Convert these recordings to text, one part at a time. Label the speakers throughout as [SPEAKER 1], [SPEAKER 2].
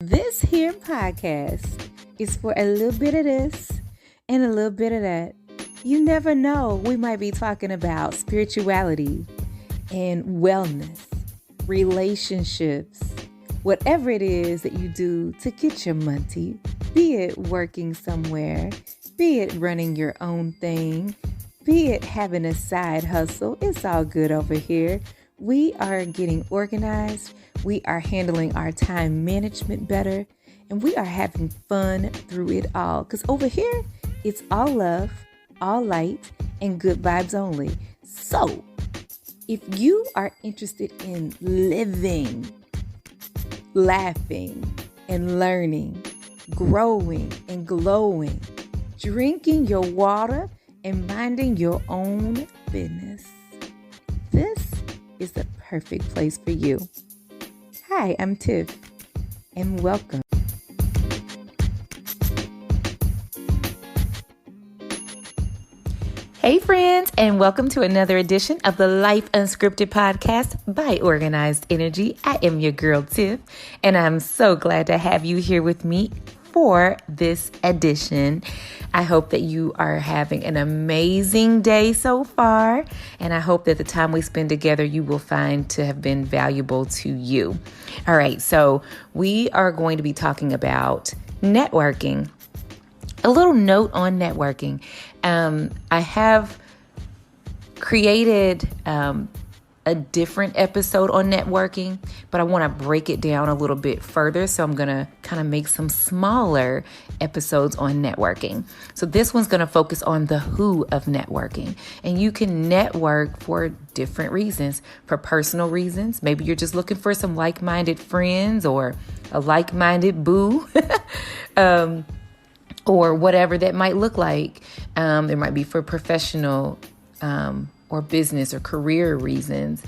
[SPEAKER 1] This here podcast is for a little bit of this and a little bit of that. You never know, we might be talking about spirituality and wellness, relationships, whatever it is that you do to get your money, be it working somewhere, be it running your own thing, be it having a side hustle. It's all good over here. We are getting organized. We are handling our time management better, and we are having fun through it all. Because over here, it's all love, all light, and good vibes only. So, if you are interested in living, laughing, and learning, growing and glowing, drinking your water, and minding your own business, this is the perfect place for you. Hi, I'm Tiff, and welcome. Hey friends, and welcome to another edition of the Life Unscripted podcast by Organized Energy. I am your girl Tiff, and I'm so glad to have you here with me for this edition. I hope that you are having an amazing day so far, and I hope that the time we spend together you will find to have been valuable to you. All right, so we are going to be talking about networking. A little note on networking. I have created a different episode on networking, but I want to break it down a little bit further. So I'm going to kind of make some smaller episodes on networking. So this one's going to focus on the who of networking. And you can network for different reasons, for personal reasons. Maybe you're just looking for some like-minded friends or a like-minded boo. Or whatever that might look like. It might be for professional or business or career reasons.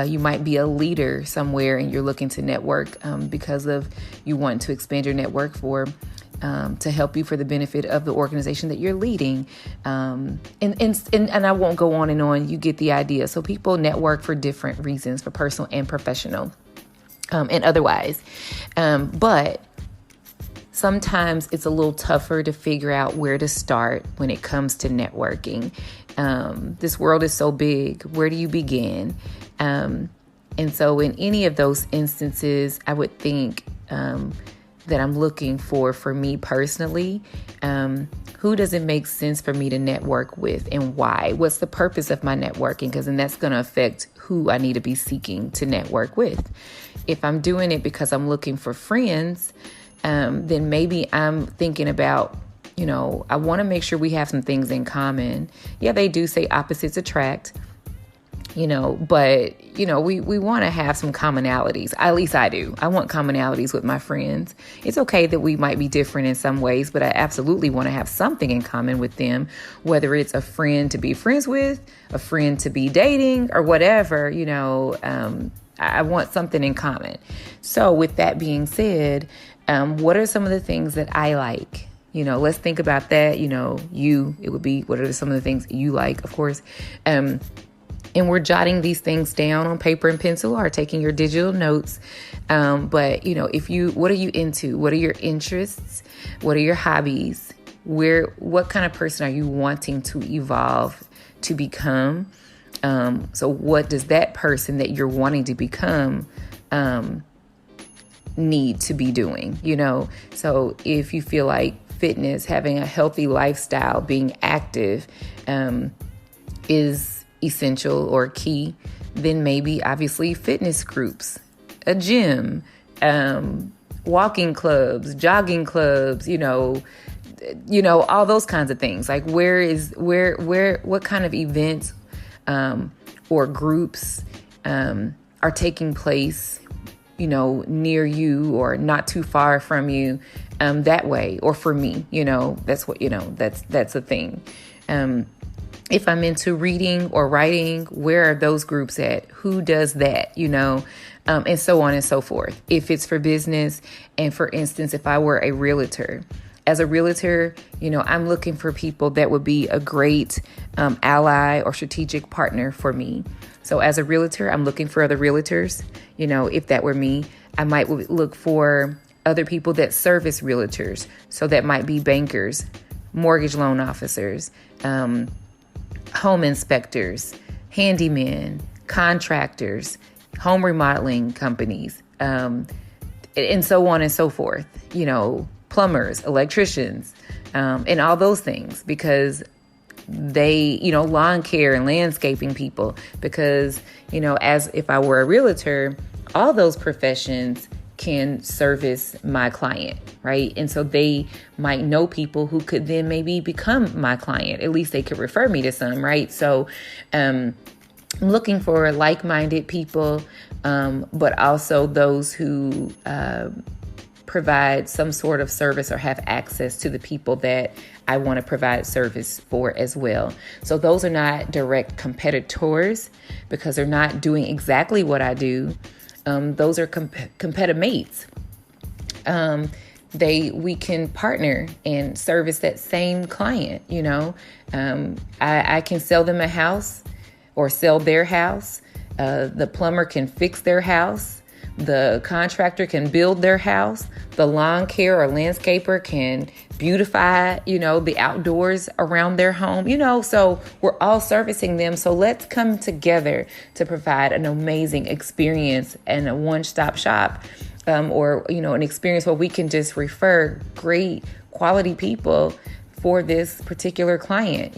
[SPEAKER 1] You might be a leader somewhere and you're looking to network because of you want to expand your network for to help you for the benefit of the organization that you're leading. And I won't go on and on. You get the idea. So people network for different reasons, for personal and professional and otherwise. But sometimes it's a little tougher to figure out where to start when it comes to networking. This world is so big. Where do you begin? And so in any of those instances, I would think that I'm looking for me personally, who does it make sense for me to network with and why? What's the purpose of my networking? Because then that's going to affect who I need to be seeking to network with. If I'm doing it because I'm looking for friends, then maybe I'm thinking about, I want to make sure we have some things in common. Yeah, they do say opposites attract, but, we want to have some commonalities. At least I do. I want commonalities with my friends. It's okay that we might be different in some ways, but I absolutely want to have something in common with them, whether it's a friend to be friends with, a friend to be dating or whatever, I want something in common. So with that being said, what are some of the things that I like? Let's think about that. It would be, what are some of the things you like, of course. And we're jotting these things down on paper and pencil or taking your digital notes. But what are you into? What are your interests? What are your hobbies? What kind of person are you wanting to evolve to become? So what does that person that you're wanting to become, need to be doing, So if you feel like fitness, having a healthy lifestyle, being active, is essential or key, then maybe obviously fitness groups, a gym, walking clubs, jogging clubs, all those kinds of things. Like what kind of events, or groups, are taking place, near you or not too far from you, that way. Or for me, that's what, that's a thing. If I'm into reading or writing, where are those groups at? Who does that? And so on and so forth. If it's for business, and for instance, if I were a realtor, as a realtor, I'm looking for people that would be a great ally or strategic partner for me. So as a realtor, I'm looking for other realtors. If that were me, I might look for other people that service realtors. So that might be bankers, mortgage loan officers, home inspectors, handymen, contractors, home remodeling companies, and so on and so forth, plumbers, electricians, and all those things, because they, lawn care and landscaping people, because, as if I were a realtor, all those professions can service my client, right? And so they might know people who could then maybe become my client. At least they could refer me to some, right? So I'm looking for like-minded people, but also those who provide some sort of service or have access to the people that I want to provide service for as well. So those are not direct competitors, because they're not doing exactly what I do. Those are competitive mates. We can partner and service that same client. I can sell them a house or sell their house. The plumber can fix their house. The contractor can build their house. The lawn care or landscaper can beautify, the outdoors around their home, so we're all servicing them. So let's come together to provide an amazing experience and a one-stop shop, or, an experience where we can just refer great quality people for this particular client,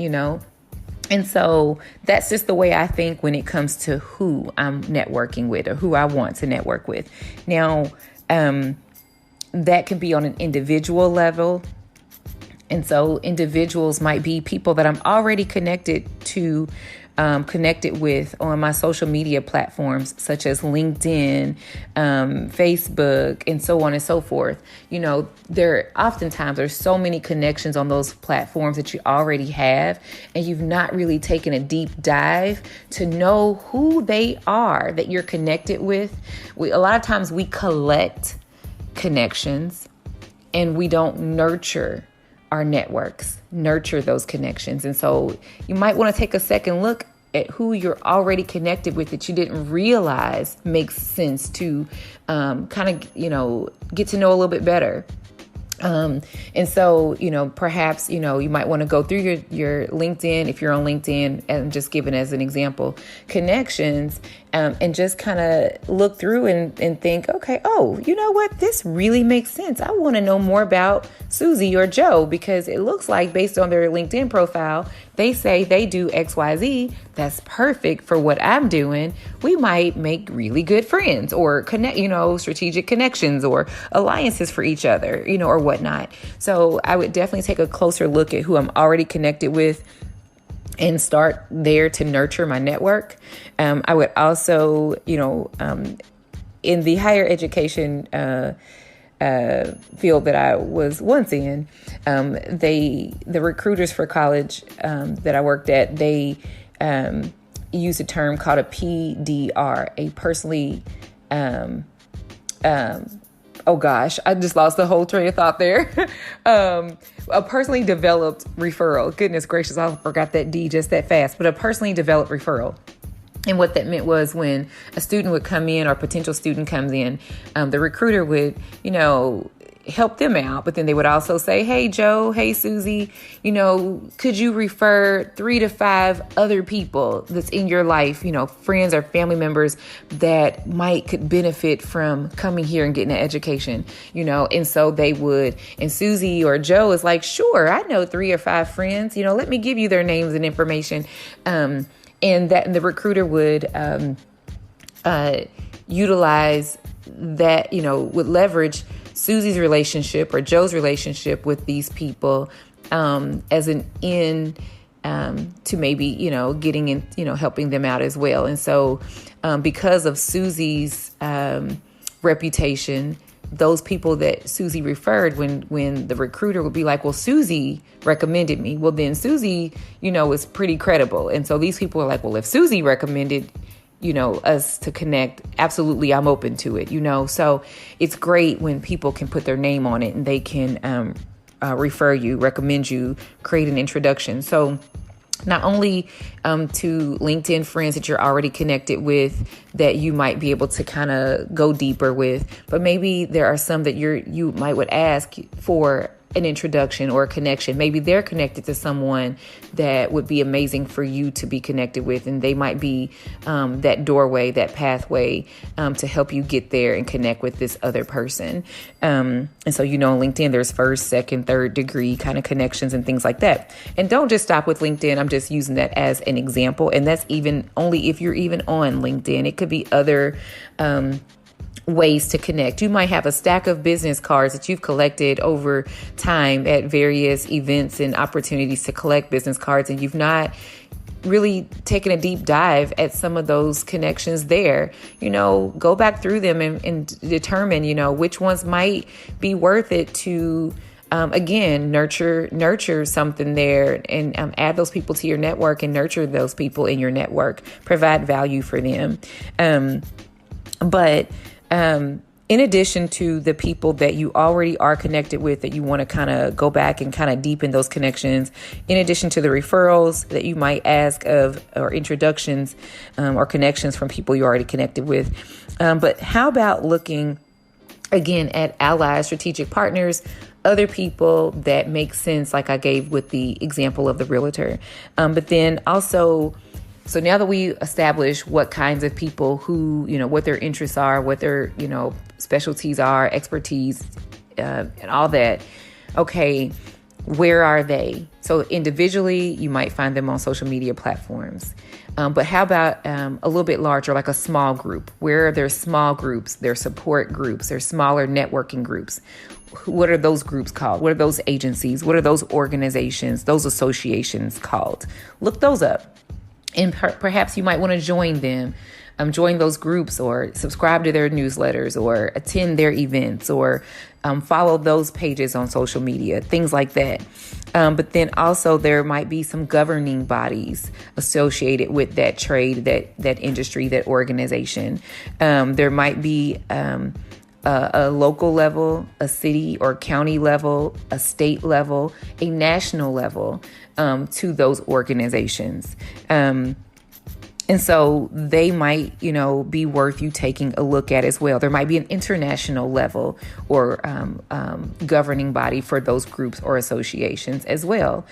[SPEAKER 1] And so that's just the way I think when it comes to who I'm networking with or who I want to network with. Now, that can be on an individual level. And so individuals might be people that I'm already connected with on my social media platforms, such as LinkedIn, Facebook, and so on and so forth. There's so many connections on those platforms that you already have, and you've not really taken a deep dive to know who they are that you're connected with. A lot of times we collect connections and we don't nurture our networks, nurture those connections. And so you might want to take a second look at who you're already connected with that you didn't realize makes sense to get to know a little bit better. And so, perhaps, you might want to go through your LinkedIn, if you're on LinkedIn, and just giving as an example, connections, and just kind of look through and think, okay, oh, you know what? This really makes sense. I want to know more about Susie or Joe, because it looks like based on their LinkedIn profile, they say they do XYZ. That's perfect for what I'm doing. We might make really good friends or connect, strategic connections or alliances for each other, or whatnot. So I would definitely take a closer look at who I'm already connected with and start there to nurture my network. I would also, in the higher education field that I was once in, the recruiters for college that I worked at, they use a term called a PDR, a personally, oh gosh, I just lost the whole train of thought there. A personally developed referral. Goodness gracious, I forgot that D just that fast, but a personally developed referral. And what that meant was when a student would come in or a potential student comes in, the recruiter would, help them out. But then they would also say, hey, Joe, hey, Susie, could you refer 3 to 5 other people that's in your life, friends or family members that could benefit from coming here and getting an education, and so they would, and Susie or Joe is like, sure, I know 3 or 5 friends, let me give you their names and information. And the recruiter would utilize that, would leverage Susie's relationship or Joe's relationship with these people as an in to maybe, getting in, helping them out as well. And so because of Susie's reputation, those people that Susie referred, when the recruiter would be like, well, Susie recommended me. Well, then Susie, is pretty credible. And so these people are like, well, if Susie recommended, us to connect, absolutely, I'm open to it, So it's great when people can put their name on it and they can refer you, recommend you, create an introduction. So not only to LinkedIn friends that you're already connected with that you might be able to kind of go deeper with, but maybe there are some that you might would ask for an introduction or a connection. Maybe they're connected to someone that would be amazing for you to be connected with, and they might be that doorway, that pathway to help you get there and connect with this other person. And so, on LinkedIn, there's first, second, third degree kind of connections and things like that. And don't just stop with LinkedIn. I'm just using that as an example. And that's even only if you're even on LinkedIn. It could be other ways to connect. You might have a stack of business cards that you've collected over time at various events and opportunities to collect business cards, and you've not really taken a deep dive at some of those connections there. Go back through them and determine, which ones might be worth it to again, nurture something there and add those people to your network and nurture those people in your network, provide value for them. But in addition to the people that you already are connected with, that you want to kind of go back and kind of deepen those connections, in addition to the referrals that you might ask of, or introductions or connections from people you're already connected with. But how about looking again at allies, strategic partners, other people that make sense, like I gave with the example of the realtor. But then also, so now that we establish what kinds of people who, what their interests are, what their, specialties are, expertise, and all that. Okay, where are they? So individually, you might find them on social media platforms. But how about a little bit larger, like a small group? Where are their small groups, their support groups, their smaller networking groups? What are those groups called? What are those agencies? What are those organizations, those associations called? Look those up. And perhaps you might want to join them, join those groups, or subscribe to their newsletters, or attend their events, or follow those pages on social media, things like that. But then also there might be some governing bodies associated with that trade, that industry, that organization. There might be a local level, a city or county level, a state level, a national level to those organizations. And so they might, be worth you taking a look at as well. There might be an international level or governing body for those groups or associations as well.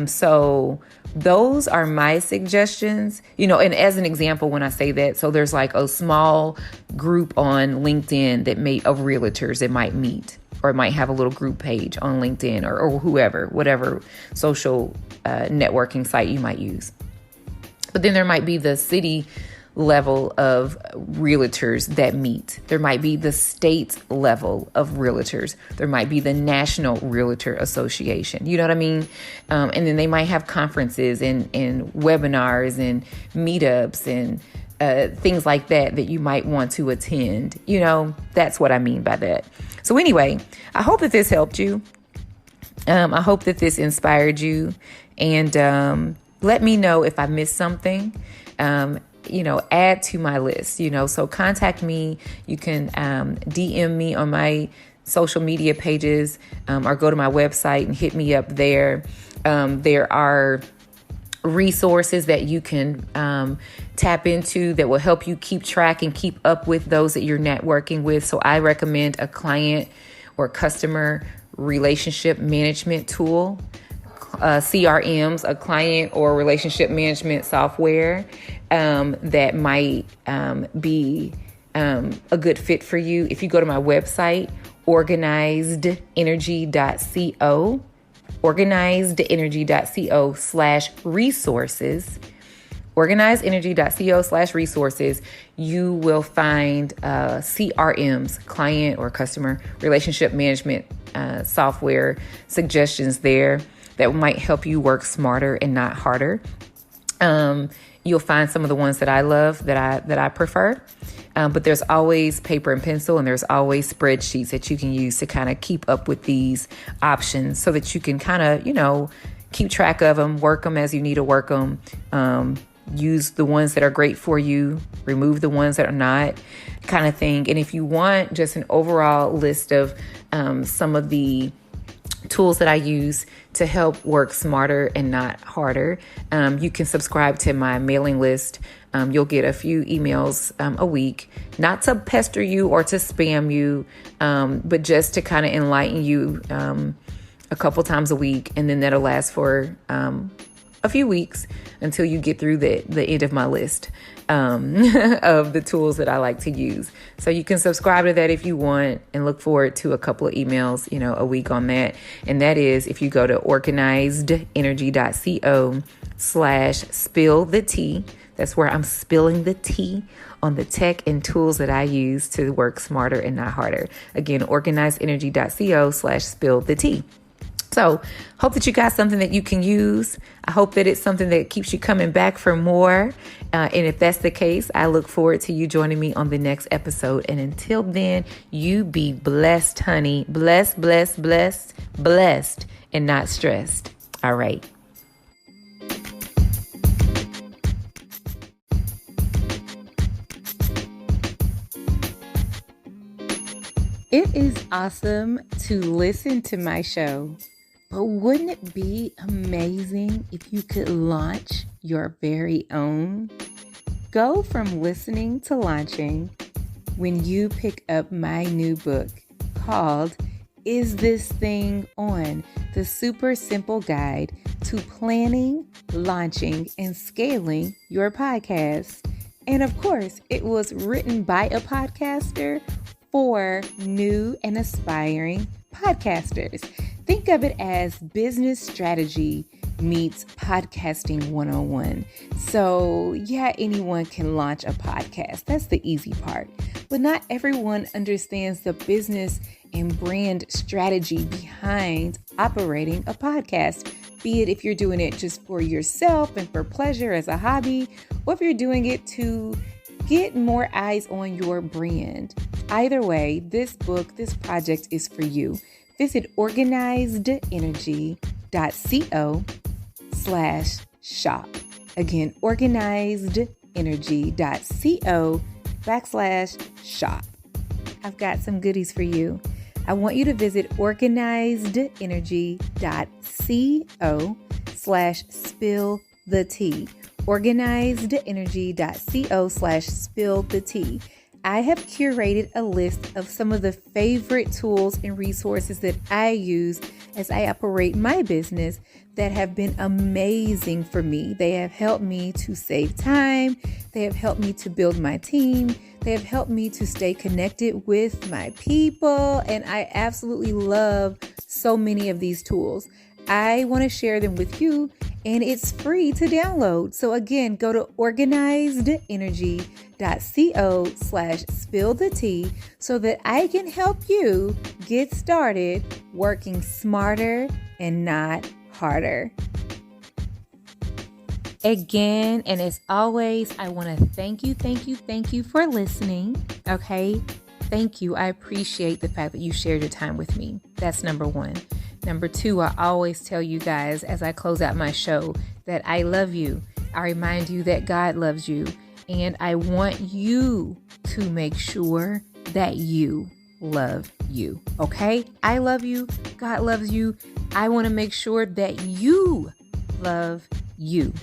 [SPEAKER 1] So those are my suggestions, and as an example, when I say that, so there's like a small group on LinkedIn of realtors that might meet, or might have a little group page on LinkedIn or whatever social networking site you might use. But then there might be the city level of realtors that meet. There might be the state level of realtors. There might be the National Realtor Association. You know what I mean? And then they might have conferences and webinars and meetups and things like that you might want to attend. That's what I mean by that. So anyway, I hope that this helped you. I hope that this inspired you. And let me know if I missed something, add to my list, so contact me. You can DM me on my social media pages or go to my website and hit me up there. There are resources that you can tap into that will help you keep track and keep up with those that you're networking with. So I recommend a client or customer relationship management tool. CRMs, a client or relationship management software that might be a good fit for you. If you go to my website, organizedenergy.co/resources, organizedenergy.co/resources, you will find CRMs, client or customer relationship management software suggestions there that might help you work smarter and not harder. You'll find some of the ones that I love, that I prefer. But there's always paper and pencil, and there's always spreadsheets that you can use to kind of keep up with these options so that you can kind of, keep track of them, work them as you need to work them. Use the ones that are great for you, remove the ones that are not, kind of thing. And if you want just an overall list of some of the tools that I use to help work smarter and not harder. You can subscribe to my mailing list. You'll get a few emails a week, not to pester you or to spam you, but just to kind of enlighten you a couple times a week. And then that'll last for a few weeks until you get through the end of my list of the tools that I like to use. So you can subscribe to that if you want and look forward to a couple of emails, a week on that. And that is if you go to organizedenergy.co/spill the tea. That's where I'm spilling the tea on the tech and tools that I use to work smarter and not harder. Again, organizedenergy.co/spill the tea. So hope that you got something that you can use. I hope that it's something that keeps you coming back for more. And if that's the case, I look forward to you joining me on the next episode. And until then, you be blessed, honey. Blessed, blessed, blessed, blessed, and not stressed. All right. It is awesome to listen to my show. But wouldn't it be amazing if you could launch your very own? Go from listening to launching when you pick up my new book called Is This Thing On? The Super Simple Guide to Planning, Launching, and Scaling Your Podcast. And of course, it was written by a podcaster for new and aspiring podcasters. Think of it as business strategy meets podcasting 101. So yeah, anyone can launch a podcast. That's the easy part. But not everyone understands the business and brand strategy behind operating a podcast. Be it if you're doing it just for yourself and for pleasure as a hobby, or if you're doing it to get more eyes on your brand. Either way, this book, this project is for you. Visit organizedenergy.co/shop. Again, organizedenergy.co/shop. I've got some goodies for you. I want you to visit organizedenergy.co/spill the tea. organizedenergy.co/spill the tea. I have curated a list of some of the favorite tools and resources that I use as I operate my business that have been amazing for me. They have helped me to save time. They have helped me to build my team. They have helped me to stay connected with my people. And I absolutely love so many of these tools. I want to share them with you, and it's free to download. So again, go to organizedenergy.co/spill the tea so that I can help you get started working smarter and not harder. Again, and as always, I want to thank you for listening. Okay. Thank you. I appreciate the fact that you shared your time with me. That's number one. Number two, I always tell you guys as I close out my show that I love you. I remind you that God loves you. And I want you to make sure that you love you. Okay? I love you. God loves you. I want to make sure that you love you.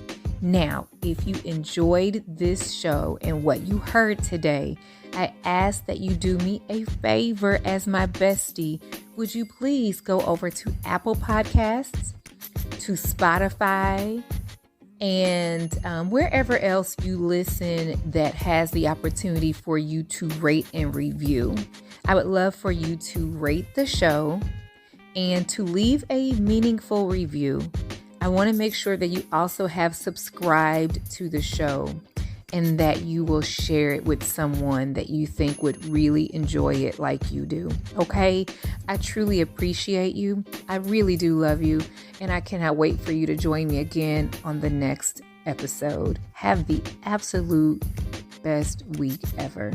[SPEAKER 1] Now, if you enjoyed this show and what you heard today, I ask that you do me a favor as my bestie. Would you please go over to Apple Podcasts, to Spotify, and wherever else you listen that has the opportunity for you to rate and review. I would love for you to rate the show and to leave a meaningful review. I want to make sure that you also have subscribed to the show and that you will share it with someone that you think would really enjoy it like you do. Okay? I truly appreciate you. I really do love you. And I cannot wait for you to join me again on the next episode. Have the absolute best week ever.